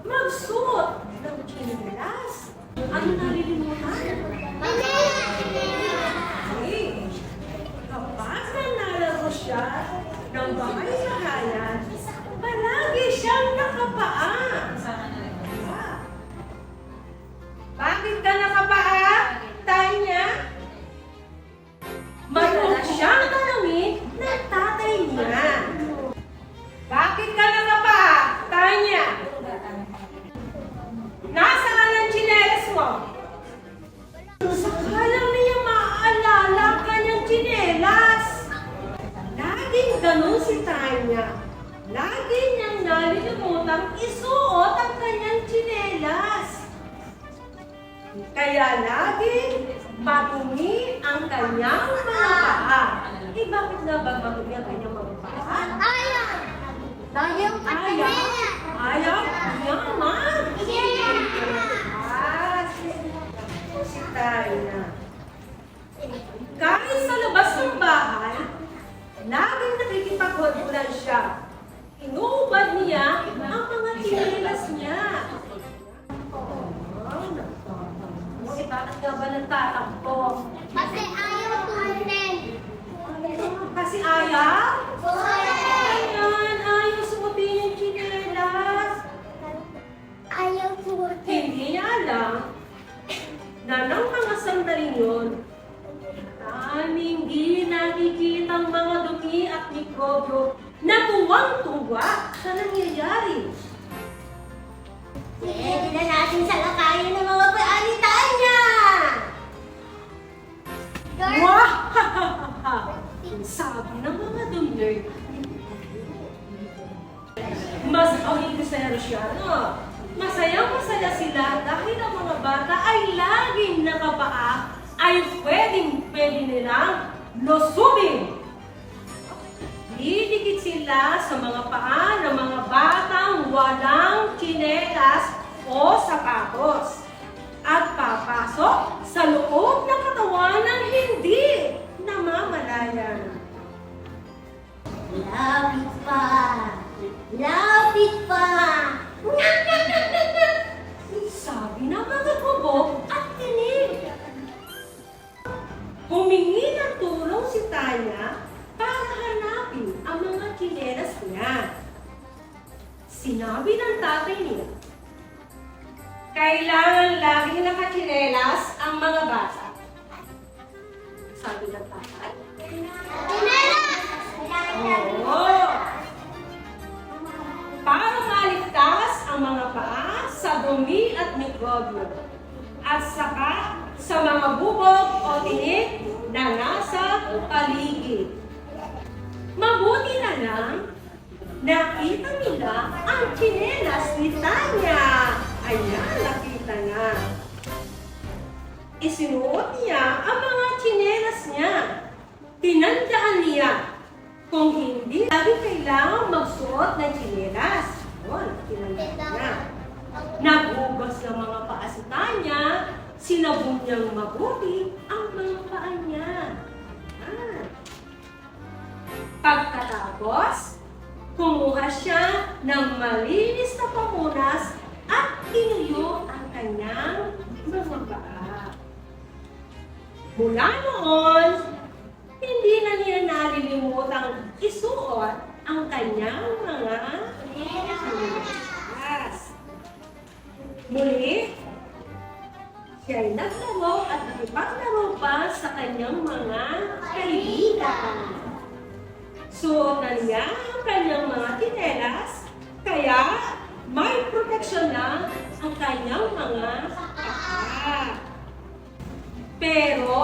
magsuot ng tsinelas. Ano nalilimutan? Okay. Kapag nanalaro siya ng bahay-bahayan, palagi siyang nakapaa. Bakit ka nakapaa? Tanya? Mayroon siyang tanongin ng tatay niya. Bakit ka nakapaa? Tanya? Nasaan ang tsinelas mo? Saka lang niya maaalala ang kanyang tsinelas. Laging ganun si Tanya. Lagi niyang nalilimutang isuot ang kanyang tsinelas. Kaya laging madumi ang kanyang mga paa. Eh, bakit na ba madumi ang kanyang mga paa? Ayaw pa Ayaw? Yaman! Si Tanya. Kahit sa labas ng bahay, laging nakikipaghulan siya. Inuubad niya ang mga tsinelas niya. Eh, bakit nga ba nagtatakbo? Kasi ayaw turunin. Kasi ayaw? Ayan, ayaw suotin yung tsinelas. Ayaw turunin. Hindi niya alam na ng mga sandaling yun, aming di nakikita ang mga dumi at mikrobyo na tuwang-tuwa sa nangyayari. Pwede na natin salakayin ng mga paalitan niya. Wah! Sabi ng mga dumi, mas siya, no? Masayang-masaya sila dahil ang mga bata ay laging nakapaa ay pwede nilang lusubin. Didikit sila sa mga paa ng mga batang walang tsinelas o sapatos at papasok sa loob ng katawan ng hindi namamalayan. Lapit pa. Lapit pa. Sabi ng mga kubo at tinig. Humingi ng tulong si Tanya para hanapin ang mga tsinelas niya. Sinabi ng tatay niya, kailangan laging nakatsinelas ang mga bata. Sabi ng tatay. Oo. Para maligtas ang mga paa sa dumi at mikrobyo at saka sa mga bubog o tinik na nasa paligid. Mabuti na lang, nakita nila ang tsinelas ni Tanya. Ayan, nakita na. Isinuot niya ang mga tsinelas niya. Tinandaan niya kung hindi lagi kailangan magsuot ng tsinelas. Yun, tinandaan niya. Naghugas ng mga paa si Tanya, sinabon niyang mabuti ang mga paa niya. Pagkatapos, kumuha siya ng malinis na pamunas at tinuyo ang kanyang mga paa. Mula noon, hindi na niya nalilimutang isuot ang kanyang mga tsinelas. Muli, siya'y naglaro at nakipaglaro pa sa kanyang mga kaibigan. Suot na niya ang kanyang mga tsinelas, kaya may proteksyon na ang kanyang mga paa. Pero,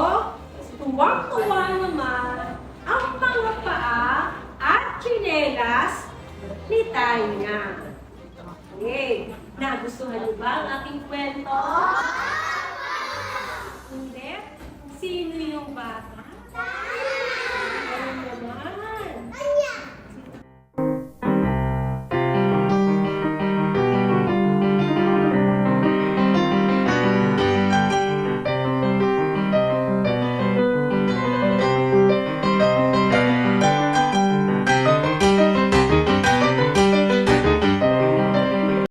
tuwang-tuwa naman ang mga paa at tsinelas ni Tanya. Okay. Nagustuhan niyo ba ang aking kwento? Hindi? Sino yung bata?